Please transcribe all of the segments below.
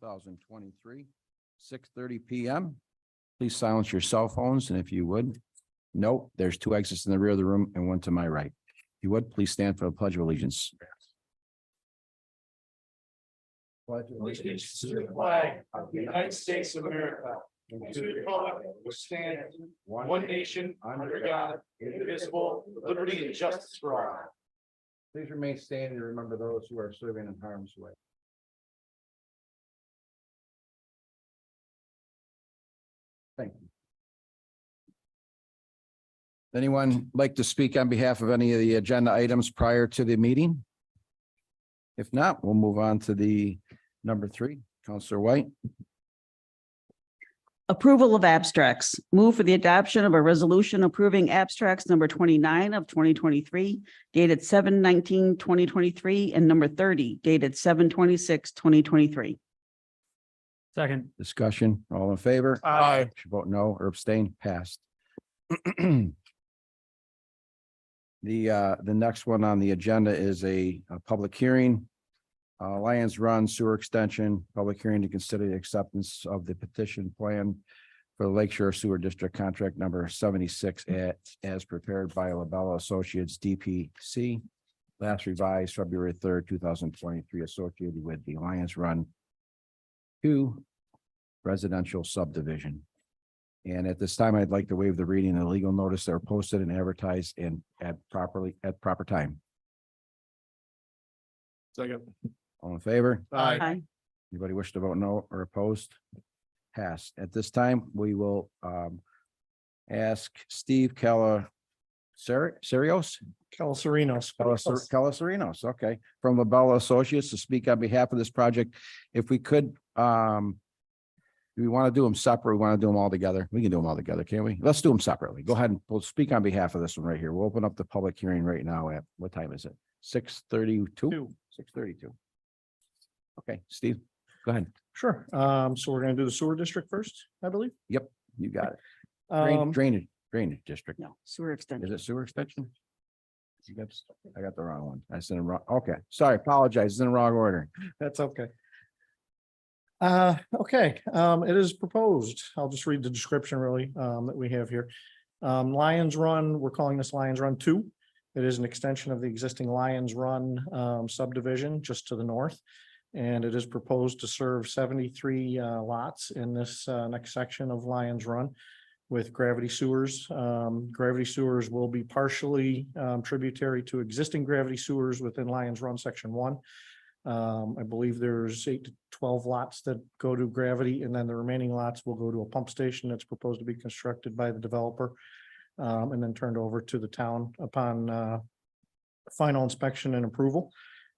2023, 6:30 p.m. Please silence your cell phones, and if you would, note there's two exits in the rear of the room and one to my right. If you would, please stand for the Pledge of Allegiance. Pledge of Allegiance to the flag of the United States of America, and to the republic which stands one nation under God, indivisible, with liberty and justice for all. Please remain standing and remember those who are serving in harm's way. Thank you. Anyone like to speak on behalf of any of the agenda items prior to the meeting? If not, we'll move on to the number 3, Counselor White. Approval of abstracts. Move for the adoption of a resolution approving abstracts number 29 of 2023 dated 7/19/2023 and number 30 dated 7/26/2023. Second. Discussion, all in favor? Aye. Should vote no or abstain, passed. The next one on the agenda is a public hearing. Lions Run Sewer Extension, public hearing to consider the acceptance of the petition plan for the Lakeshore Sewer District Contract number 76 as prepared by Labella Associates DPC. Last revised February 3rd, 2023, associated with the Lions Run 2 residential subdivision. And at this time, I'd like to waive the reading of the legal notice that are posted and advertised and at proper time. Second. All in favor? Aye. Anybody wish to vote no or opposed? Passed. At this time, we will ask Steve Caliceros, okay, from Labella Associates to speak on behalf of this project. If we could, do we want to do them separate? We want to do them all together? We can do them all together, can't we? Let's do them separately. Go ahead and we'll speak on behalf of this one right here. We'll open up the public hearing right now at, what time is it? 6:32? 6:32. Okay, Steve, go ahead. Sure. So we're going to do the sewer district first, I believe. Yep, you got it. Um, Drainage district. No, sewer extension. Is it sewer extension? I got the wrong one. I said it wrong. Okay, sorry, apologize. It's in the wrong order. That's okay. Okay, it is proposed. I'll just read the description really, that we have here. Lions Run, we're calling this Lions Run 2. It is an extension of the existing Lions Run subdivision just to the north. And it is proposed to serve 73 lots in this next section of Lions Run with gravity sewers. Gravity sewers will be partially tributary to existing gravity sewers within Lions Run Section 1. I believe there's 8 to 12 lots that go to gravity, and then the remaining lots will go to a pump station that's proposed to be constructed by the developer and then turned over to the town upon final inspection and approval.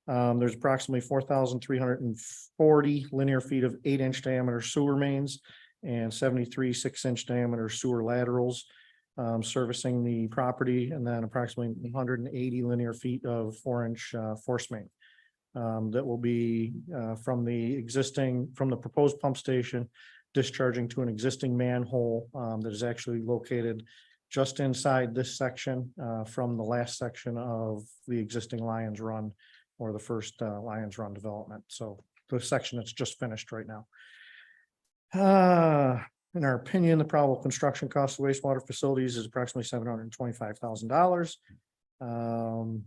There's approximately 4,340 linear feet of 8-inch diameter sewer mains and 73 6-inch diameter sewer laterals servicing the property, and then approximately 180 linear feet of 4-inch force main that will be from the proposed pump station discharging to an existing manhole that is actually located just inside this section from the last section of the existing Lions Run, or the first Lions Run development. So the section that's just finished right now. In our opinion, the probable construction cost of wastewater facilities is approximately $725,000.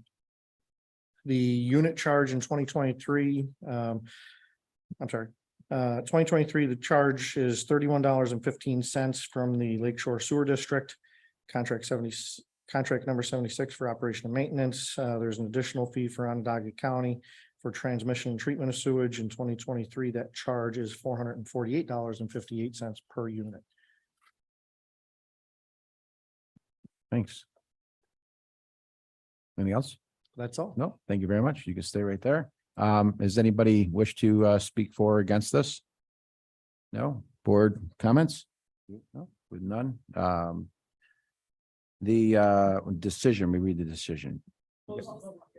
The unit charge in 2023, 2023, the charge is $31.15 from the Lakeshore Sewer District. Contract number 76 for operation and maintenance. There's an additional fee for Onondaga County for transmission and treatment of sewage. In 2023, that charge is $448.58 per unit. Thanks. Anything else? That's all. No, thank you very much. You can stay right there. Does anybody wish to speak for or against this? No? Board comments? No, with none. The decision, we read the decision.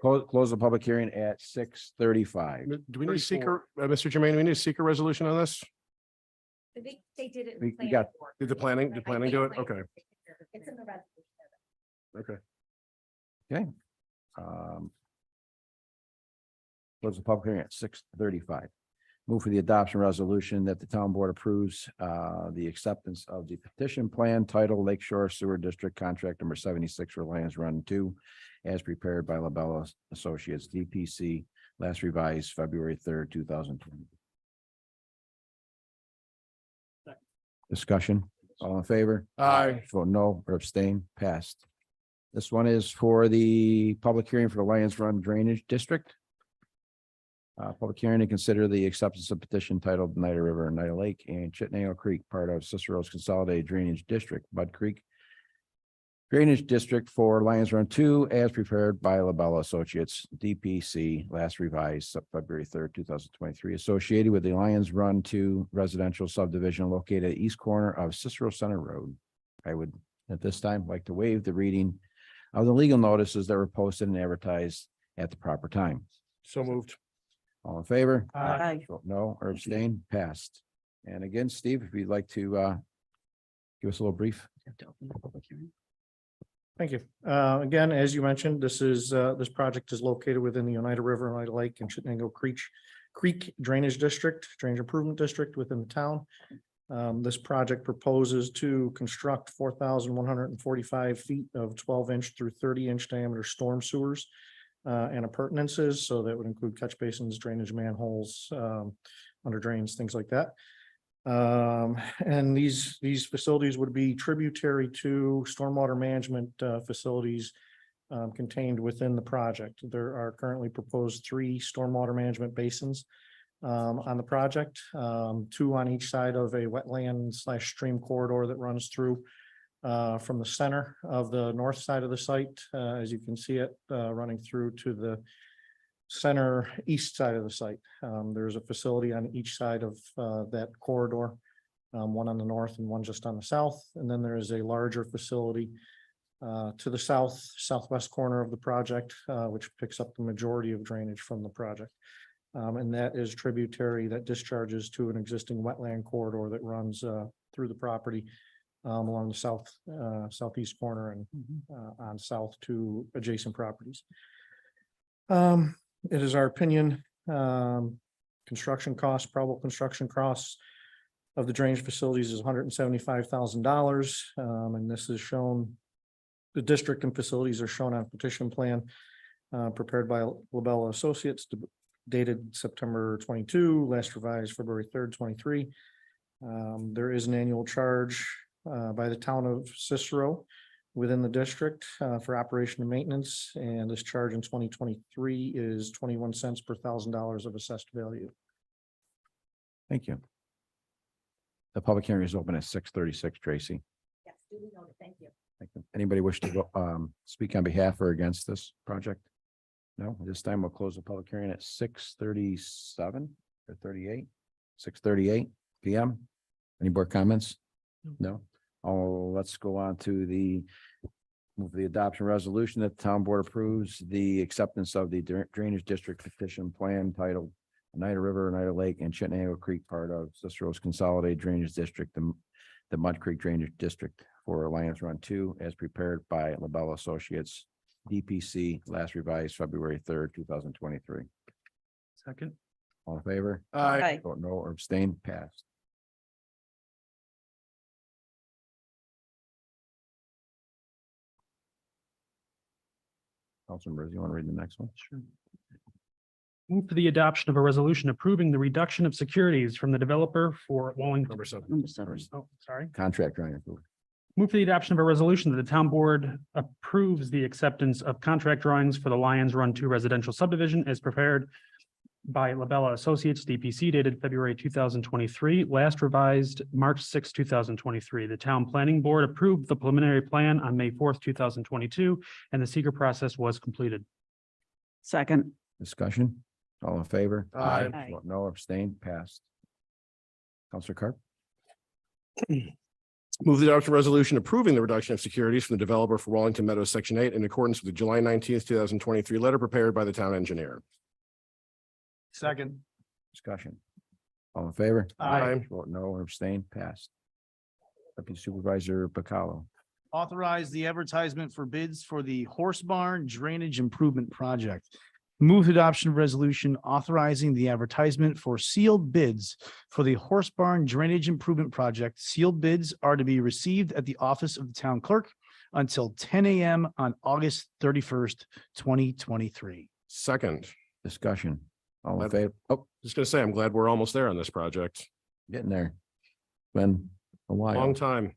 Close the public hearing at 6:35. Do we need to seek a, Mr. Jermaine, do we need to seek a resolution on this? They did it. We got- Did the planning do it? Okay, It's in the resolution. okay. Okay. Close the public hearing at 6:35. Move for the adoption resolution that the town board approves the acceptance of the petition plan titled Lakeshore Sewer District Contract Number 76 for Lions Run 2 as prepared by LaBella Associates DPC, last revised February 3rd, 2020. Discussion, all in favor? Aye. Vote no or abstain, passed. This one is for the public hearing for the Lions Run Drainage District. Public hearing to consider the acceptance of petition titled Nider River, Nider Lake, and Chittenango Creek, part of Cicero's Consolidated Drainage District, Mud Creek Drainage District for Lions Run 2 as prepared by LaBella Associates DPC, last revised February 3rd, 2023, associated with the Lions Run 2 residential subdivision located at east corner of Cicero Center Road. I would at this time like to waive the reading of the legal notices that were posted and advertised at the proper time. So moved. All in favor? Aye. Vote no or abstain, passed. And again, Steve, if you'd like to give us a little brief. Thank you. Again, as you mentioned, this project is located within the Oneida River, Oneida Lake and Chittenango Creek Drainage District, Drainage Improvement District within the town. This project proposes to construct 4,145 feet of 12-inch through 30-inch diameter storm sewers and appurtenances. So that would include catch basins, drainage manholes, under drains, things like that. And these facilities would be tributary to stormwater management facilities contained within the project. There are currently proposed 3 stormwater management basins on the project, 2 on each side of a wetland / stream corridor that runs through from the center of the north side of the site, as you can see it running through to the center east side of the site. There's a facility on each side of that corridor, one on the north and one just on the south. And then there is a larger facility to the southwest corner of the project, which picks up the majority of drainage from the project. And that is tributary that discharges to an existing wetland corridor that runs through the property along the southeast corner and on south to adjacent properties. It is our opinion, construction costs, probable construction costs of the drainage facilities is $175,000. And this is shown, the district and facilities are shown on petition plan prepared by LaBella Associates dated September 22, last revised February 3rd, 23. There is an annual charge by the town of Cicero within the district for operation and maintenance, and this charge in 2023 is 21 cents per $1,000 of assessed value. Thank you. The public hearing is open at 6:36, Tracy. Yes, duly noted. Thank you. Thank you. Anybody wish to go speak on behalf or against this project? No, this time we'll close the public hearing at 6:37 or 38, 6:38 PM. Any more comments? No. Oh, let's go on to move the adoption resolution that the town board approves the acceptance of the drainage district petition plan titled Oneida River, Oneida Lake, and Chittenango Creek, part of Cicero's Consolidated Drainage District, the Mud Creek Drainage District for Lions Run 2, as prepared by LaBella Associates DPC, last revised February 3rd, 2023. Second. All in favor? Aye. Vote no or abstain, passed. Councilman, you want to read the next one? Sure. Move for the adoption of a resolution approving the reduction of securities from the developer for Wallington. Number 7. Number 7. Oh, sorry. Contract drawing approval. Move for the adoption of a resolution that the town board approves the acceptance of contract drawings for the Lions Run 2 residential subdivision as prepared by LaBella Associates DPC dated February 2023, last revised March 6, 2023. The town planning board approved the preliminary plan on May 4th, 2022, and the seeker process was completed. Second. Discussion, all in favor? Aye. Aye. Vote no, abstain, passed. Counselor Carp, Move the adoption resolution approving the reduction of securities from the developer for Wallington Meadows, Section 8, in accordance with the July 19th, 2023 letter prepared by the town engineer. Second. discussion, all in favor? Aye. Vote no or abstain, passed. Deputy Supervisor Bacalo, Authorize the advertisement for bids for the Horse Barn Drainage Improvement Project. Move adoption of resolution authorizing the advertisement for sealed bids for the Horse Barn Drainage Improvement Project. Sealed bids are to be received at the office of the town clerk until 10 a.m. on August 31st, 2023. Second, Discussion. All in Glad- favor? Oh, just gonna say, I'm glad we're almost there on this project. getting there. Been a while. Long time.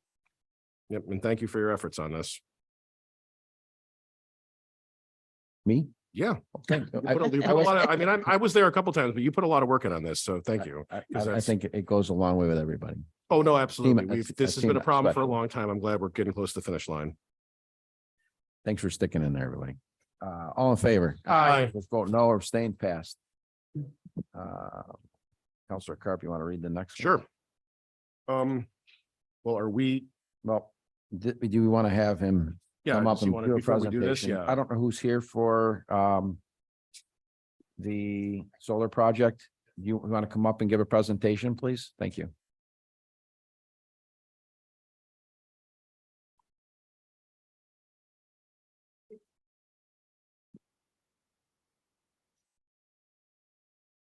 Yep, and thank you for your efforts on this. Me? Yeah. Okay. You put a lot of- I mean, I was there a couple times, but you put a lot of work in on this, so thank you. I 'Cause that's- think it goes a long way with everybody. Oh, no, absolutely. It's This a has been a team problem for a especially. long time. I'm glad we're getting close to the finish line. Thanks for sticking in there, everybody. All in favor? Aye. Let's vote no or abstain, passed. Counselor Carp, you want to read the next? one? Sure. Well, are we, Well, do we want to have him yeah, come up so you and wanna- do a before we do this, presentation? yeah. I don't know who's here for the solar project. You want to come up and give a presentation, please? Thank you.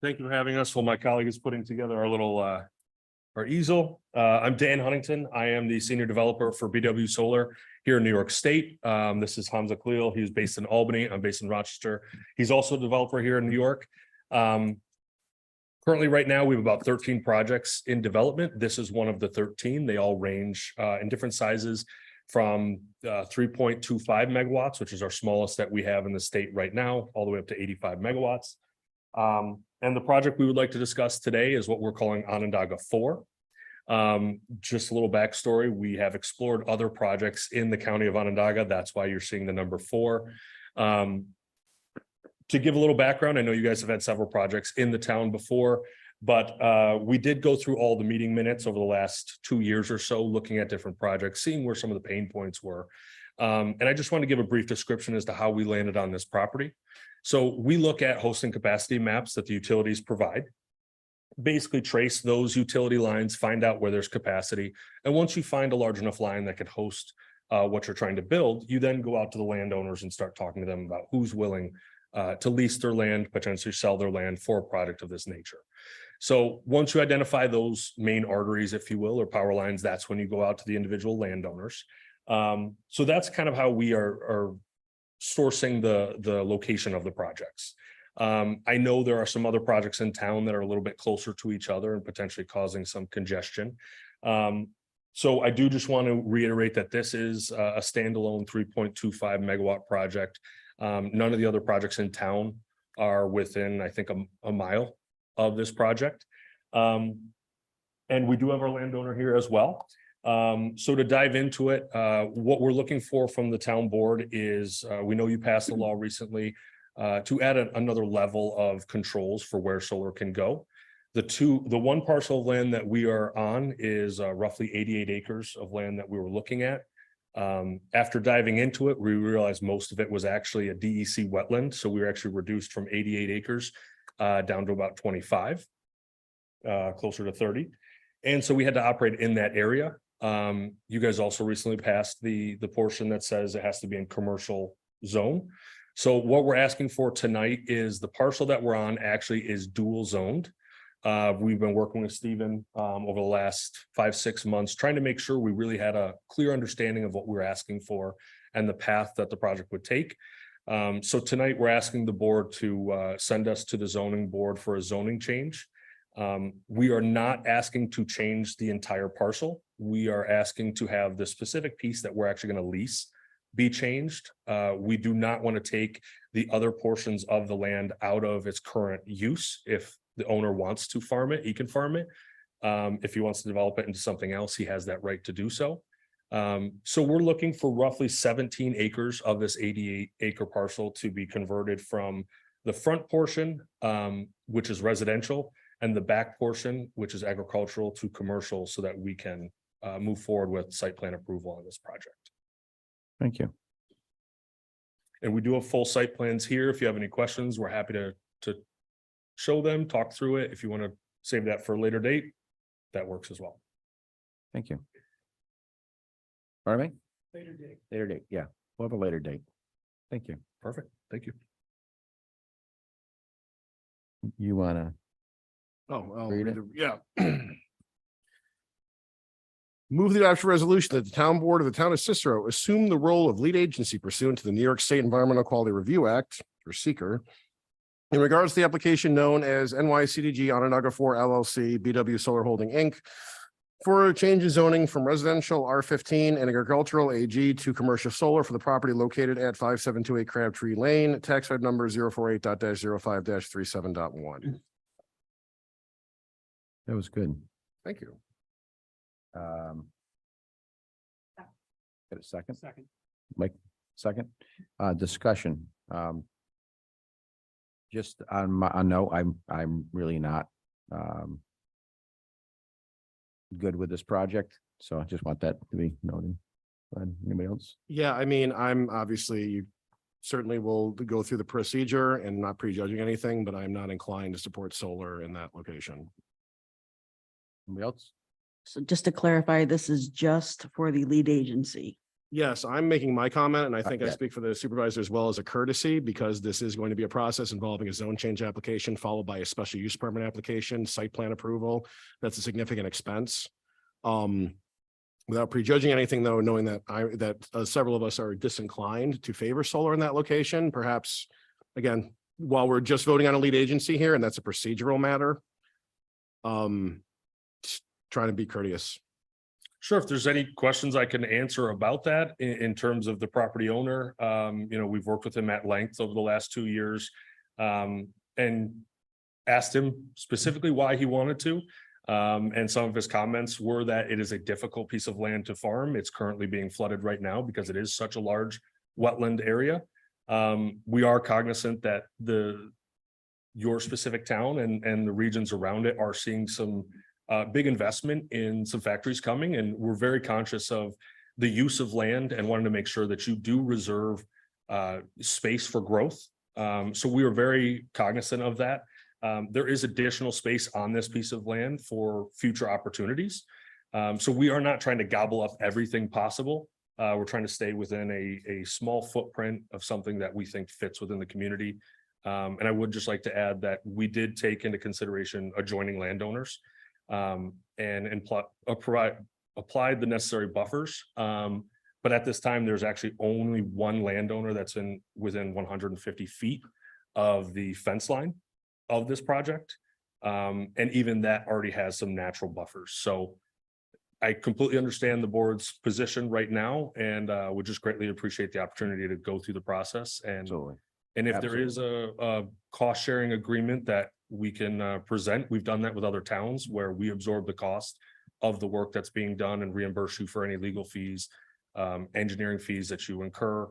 Thank you for having us. While my colleague is putting together our little our easel. I'm Dan Huntington. I am the senior developer for BW Solar here in New York State. This is Hamza Khalil. He's based in Albany. I'm based in Rochester. He's also a developer here in New York. Currently, right now, we have about 13 projects in development. This is one of the 13. They all range in different sizes from 3.25 megawatts, which is our smallest that we have in the state right now, all the way up to 85 megawatts. And the project we would like to discuss today is what we're calling Onondaga 4. Just a little backstory. We have explored other projects in the county of Onondaga. That's why you're seeing the number 4. To give a little background, I know you guys have had several projects in the town before, but we did go through all the meeting minutes over the last 2 years or so, looking at different projects, seeing where some of the pain points were. And I just want to give a brief description as to how we landed on this property. So we look at hosting capacity maps that the utilities provide, basically trace those utility lines, find out where there's capacity. And once you find a large enough line that could host what you're trying to build, you then go out to the landowners and start talking to them about who's willing to lease their land, potentially sell their land for a project of this nature. So once you identify those main arteries, if you will, or power lines, that's when you go out to the individual landowners. So that's kind of how we are sourcing the location of the projects. I know there are some other projects in town that are a little bit closer to each other and potentially causing some congestion. So I do just want to reiterate that this is a standalone 3.25 megawatt project. None of the other projects in town are within, I think, a mile of this project. And we do have our landowner here as well. So to dive into it, what we're looking for from the town board is, we know you passed a law recently to add another level of controls for where solar can go. The one parcel of land that we are on is roughly 88 acres of land that we were looking at. After diving into it, we realized most of it was actually a DEC wetland. So we were actually reduced from 88 acres down to about 25, closer to 30. And so we had to operate in that area. You guys also recently passed the portion that says it has to be in commercial zone. So what we're asking for tonight is the parcel that we're on actually is dual zoned. We've been working with Stephen over the last 5-6 months, trying to make sure we really had a clear understanding of what we're asking for and the path that the project would take. So tonight we're asking the board to send us to the zoning board for a zoning change. We are not asking to change the entire parcel. We are asking to have the specific piece that we're actually going to lease be changed. We do not want to take the other portions of the land out of its current use. If the owner wants to farm it, he can farm it. If he wants to develop it into something else, he has that right to do so. So we're looking for roughly 17 acres of this 88 acre parcel to be converted from the front portion, which is residential, and the back portion, which is agricultural, to commercial, so that we can move forward with site plan approval on this project. Thank you. And we do have full site plans here. If you have any questions, we're happy to show them, talk through it. If you want to save that for a later date, that works as well. Thank you. Pardon me? Later date. Later date. Yeah, we'll have a later date. Thank you. Perfect. Thank you. You wanna, Oh, Read it. yeah. Move the adoption resolution that the town board of the town of Cicero assume the role of lead agency pursuant to the New York State Environmental Quality Review Act, or seeker, in regards to the application known as NYCDG Onondaga 4 LLC, BW Solar Holding Inc., for a change in zoning from residential R15 and agricultural AG to commercial solar for the property located at 5728 Crabtree Lane, tax card number 048.05-37.1. that was good. Thank you. Got a second? Second. Mike, second, discussion, just on my, no, I'm really not, good with this project, so I just want that to be noted. Anybody else? Yeah, I mean, I'm obviously, you certainly will go through the procedure and not prejudging anything, but I'm not inclined to support solar in that location. Anybody else? So just to clarify, this is just for the lead agency. Yes, I'm making my comment, and I think I yeah. speak for the supervisor as well as a courtesy, because this is going to be a process involving a zone change application followed by a special use permit application, site plan approval. That's a significant expense. Without prejudging anything, though, knowing that several of us are disinclined to favor solar in that location, perhaps, again, while we're just voting on a lead agency here, and that's a procedural matter, just trying to be courteous. Sure, if there's any questions I can answer about that in terms of the property owner, we've worked with him at length over the last 2 years. And asked him specifically why he wanted to. And some of his comments were that it is a difficult piece of land to farm. It's currently being flooded right now because it is such a large wetland area. We are cognizant that your specific town and the regions around it are seeing some big investment in some factories coming, and we're very conscious of the use of land and wanting to make sure that you do reserve space for growth. So we are very cognizant of that. There is additional space on this piece of land for future opportunities. So we are not trying to gobble up everything possible. We're trying to stay within a small footprint of something that we think fits within the community. And I would just like to add that we did take into consideration adjoining landowners and applied the necessary buffers. But at this time, there's actually only one landowner that's within 150 feet of the fence line of this project. And even that already has some natural buffers. So I completely understand the board's position right now, and would just greatly appreciate the opportunity to go through the process. Absolutely. And if there is a cost sharing agreement that we can present, we've done that with other towns where we absorb the cost of the work that's being done and reimburse you for any legal fees, engineering fees that you incur.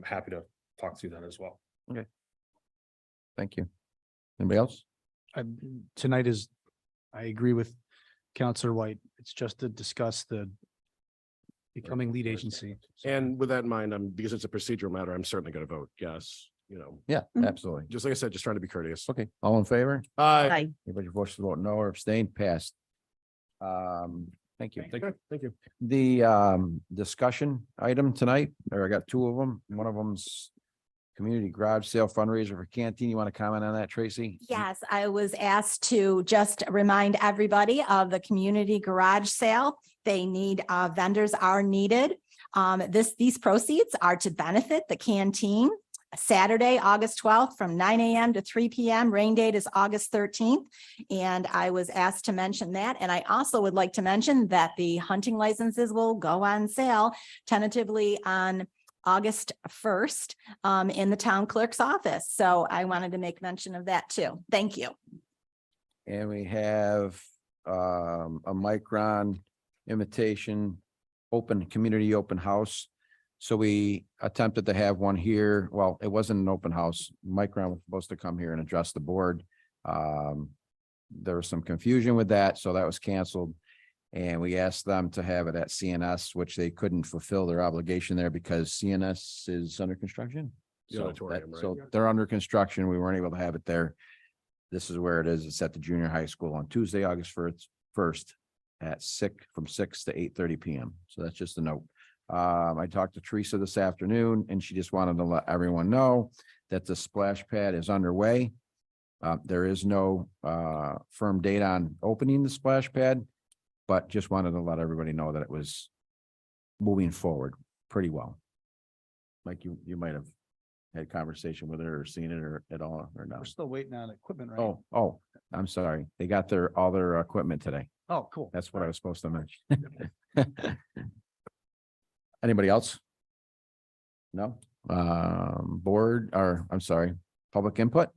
Happy to talk through that as well. Okay. Thank you. Anybody else? Tonight is, I agree with Counselor White. It's just to discuss the becoming lead agency. And with that in mind, because it's a procedural matter, I'm certainly going to vote yes, Yeah, Mhm. absolutely. just like I said, just trying to be courteous. Okay, all in favor? Aye. Anybody wishes to vote no or abstain? Passed. Thank you. Thank you. The discussion item tonight, or I got two of them. One of them's community garage sale fundraiser for canteen. You want to comment on that, Tracy? Yes, I was asked to just remind everybody of the community garage sale. They need, vendors are needed. These proceeds are to benefit the canteen. Saturday, August 12th from 9 a.m. to 3 p.m. Rain date is August 13th. And I was asked to mention that. And I also would like to mention that the hunting licenses will go on sale tentatively on August 1st in the town clerk's office. So I wanted to make mention of that too. Thank you. And we have a Micron invitation, community open house. So we attempted to have one here. Well, it wasn't an open house. Micron was supposed to come here and address the board. There was some confusion with that, so that was canceled. And we asked them to have it at CNS, which they couldn't fulfill their obligation there because CNS is under construction. The auditorium, right? So they're under construction. We weren't able to have it there. This is where it is. It's at the junior high school on Tuesday, August 1st at from 6 to 8:30 p.m. So that's just a note. I talked to Teresa this afternoon and she just wanted to let everyone know that the splash pad is underway. There is no firm date on opening the splash pad, but just wanted to let everybody know that it was moving forward pretty well. Like you might have had conversation with her or seen it or at all or no. We're still waiting on equipment, right? Oh, I'm sorry. They got all their equipment today. Oh, cool. That's what I was supposed to mention. Anybody else? No? Board or I'm sorry, public input?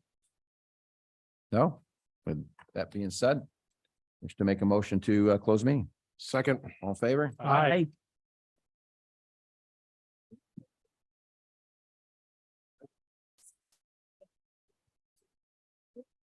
No? With that being said, wish to make a motion to close meeting. Second. All in favor? Aye.